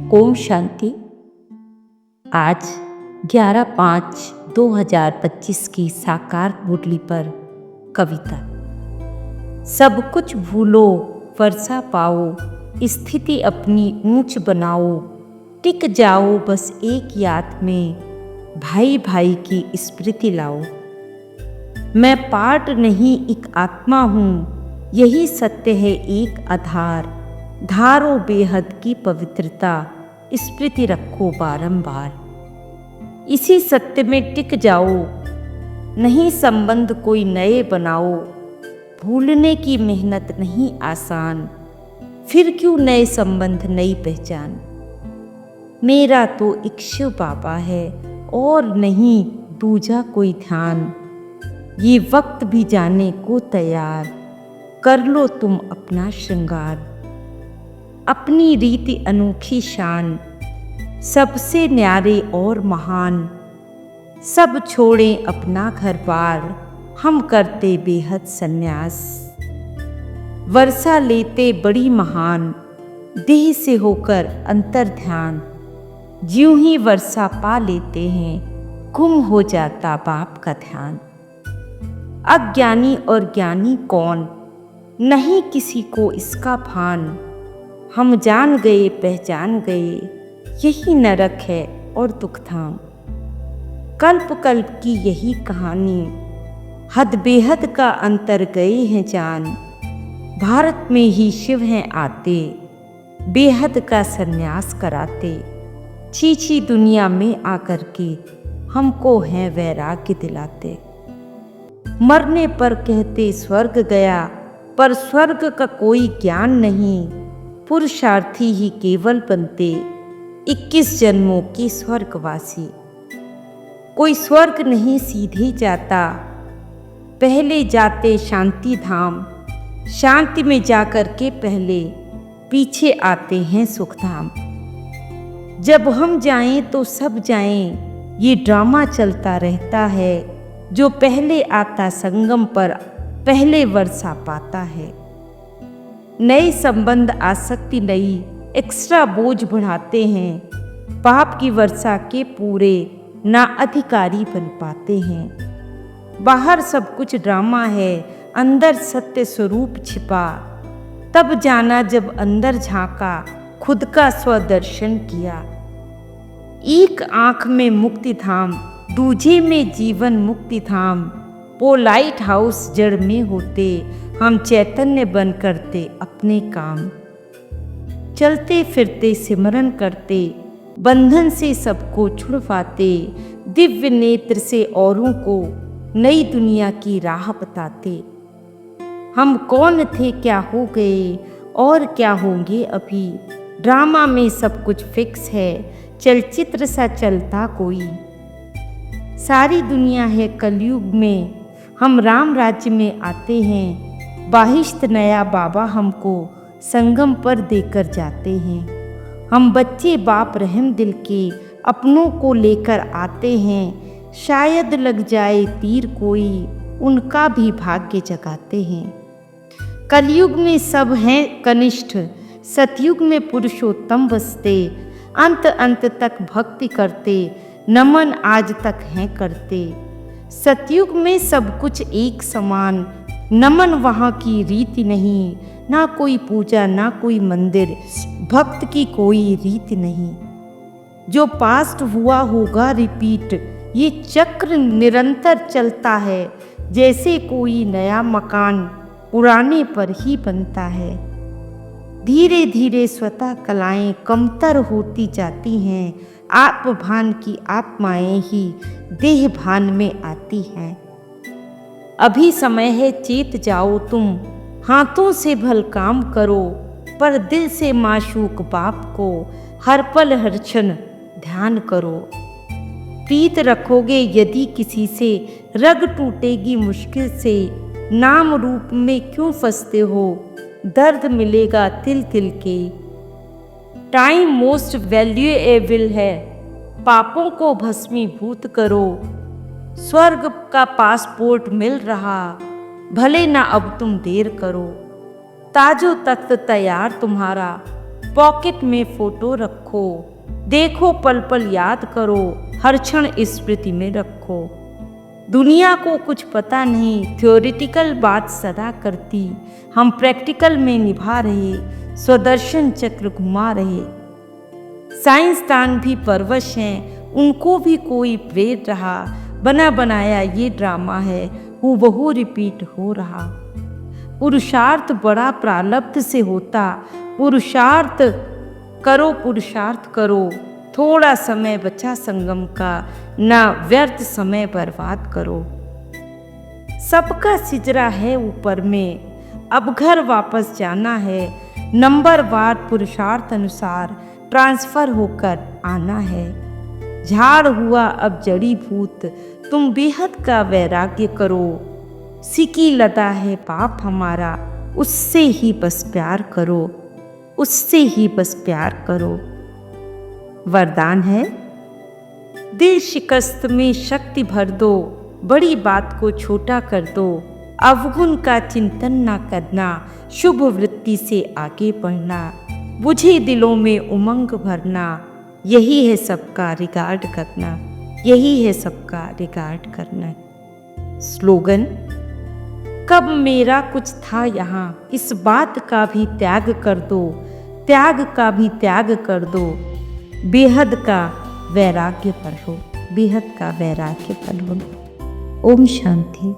ओम शांति। आज 11/5/2025 की साकार मुरली पर कविता। सब कुछ भूलो वर्षा पाओ, स्थिति अपनी ऊंच बनाओ, टिक जाओ बस एक याद में, भाई भाई की स्मृति लाओ। मैं पार्ट नहीं एक आत्मा हूँ, यही सत्य है एक आधार, धारो बेहद की पवित्रता, स्मृति रखो बारंबार। इसी सत्य में टिक जाओ, नहीं संबंध कोई नए बनाओ, भूलने की मेहनत नहीं आसान, फिर क्यों नए संबंध नई पहचान। मेरा तो एक शिव बाबा है और नहीं दूजा कोई ध्यान, ये वक्त भी जाने को तैयार, कर लो तुम अपना श्रृंगार। अपनी रीति अनोखी शान, सबसे न्यारे और महान, सब छोड़ें अपना घर बार, हम करते बेहद संन्यास। वर्षा लेते बड़ी महान, देह से होकर अंतर ध्यान, ज्यों ही वर्षा पा लेते हैं, गुम हो जाता बाप का ध्यान। अज्ञानी और ज्ञानी कौन, नहीं किसी को इसका भान, हम जान गए पहचान गए, यही नरक है और दुख धाम। कल्प कल्प की यही कहानी, हद बेहद का अंतर गए हैं जान, भारत में ही शिव हैं आते, बेहद का संन्यास कराते, छीछी दुनिया में आकर के हमको हैं वैराग्य दिलाते। मरने पर कहते स्वर्ग गया, पर स्वर्ग का कोई ज्ञान नहीं, पुरुषार्थी ही केवल बनते 21 जन्मों के स्वर्गवासी। कोई स्वर्ग नहीं सीधे जाता, पहले जाते शांति धाम, शांति में जाकर के पहले पीछे आते हैं सुख धाम। जब हम जाएं तो सब जाएं, ये ड्रामा चलता रहता है, जो पहले आता संगम पर पहले वर्षा पाता है। नए संबंध आसक्ति नई एक्स्ट्रा बोझ बढ़ाते हैं, पाप की वर्षा के पूरे ना अधिकारी बन पाते हैं। बाहर सब कुछ ड्रामा है, अंदर सत्य स्वरूप छिपा, तब जाना जब अंदर झांका, खुद का स्वदर्शन किया। एक आंख में मुक्ति धाम, दूजे में जीवन मुक्ति धाम, वो लाइट हाउस जड़ में होते, हम चैतन्य बन करते अपने काम। चलते फिरते सिमरन करते, बंधन से सबको छुड़वाते, दिव्य नेत्र से औरों को नई दुनिया की राह बताते। हम कौन थे क्या हो गए और क्या होंगे अभी, ड्रामा में सब कुछ फिक्स है, चलचित्र सा चलता कोई। सारी दुनिया है कलयुग में, हम राम राज्य में आते हैं, बाहिश्त नया बाबा हमको संगम पर देकर जाते हैं। हम बच्चे बाप रहम दिल के अपनों को लेकर आते हैं, शायद लग जाए तीर कोई, उनका भी भाग्य जगाते हैं। कलयुग में सब हैं कनिष्ठ, सतयुग में पुरुषोत्तम बसते, अंत अंत तक भक्ति करते, नमन आज तक हैं करते। सतयुग में सब कुछ एक समान, नमन वहाँ की रीति नहीं, ना कोई पूजा ना कोई मंदिर, भक्त की कोई रीति नहीं। जो पास्ट हुआ होगा रिपीट, ये चक्र निरंतर चलता है, जैसे कोई नया मकान पुराने पर ही बनता है। धीरे धीरे स्वतः कलाएं कमतर होती जाती हैं, आत्मभान की आत्माएं ही देह भान में आती हैं। अभी समय है चेत जाओ तुम, हाथों से भल काम करो, पर दिल से माशूक बाप को हर पल हर क्षण ध्यान करो। प्रीत रखोगे यदि किसी से, रग टूटेगी मुश्किल से, नाम रूप में क्यों फंसते हो, दर्द मिलेगा तिल तिल के। टाइम मोस्ट वैल्यूएबल है, पापों को भस्मीभूत करो, स्वर्ग का पासपोर्ट मिल रहा, भले ना अब तुम देर करो। ताजो तख्त तैयार तुम्हारा, पॉकेट में फोटो रखो, देखो पल पल याद करो, हर क्षण स्मृति में रखो। दुनिया को कुछ पता नहीं, थ्योरेटिकल बात सदा करती, हम प्रैक्टिकल में निभा रहे, स्वदर्शन चक्र घुमा रहे। साइंसदान भी परवश हैं, उनको भी कोई प्रेर रहा, बना बनाया ये ड्रामा है, हूबहू रिपीट हो रहा। पुरुषार्थ बड़ा प्रारब्ध से होता, पुरुषार्थ करो, थोड़ा समय बचा संगम का, ना व्यर्थ समय बर्बाद करो। सबका सिजरा है ऊपर में, अब घर वापस जाना है, नंबरवार पुरुषार्थ अनुसार ट्रांसफर होकर आना है। झाड़ हुआ अब जड़ी भूत, तुम बेहद का वैराग्य करो, सिकी लदा है पाप हमारा, उससे ही बस प्यार करो, उससे ही बस प्यार करो। वरदान है, दिल शिकस्त में शक्ति भर दो, बड़ी बात को छोटा कर दो, अवगुण का चिंतन ना करना, शुभ वृत्ति से आगे बढ़ना, बुझे दिलों में उमंग भरना, यही है सबका रिगार्ड करना, यही है सबका रिगार्ड करना। स्लोगन, कब मेरा कुछ था यहाँ, इस बात का भी त्याग कर दो, त्याग का भी त्याग कर दो, बेहद का वैराग्य पढ़ो, बेहद का वैराग्य पढ़ो। ओम शांति।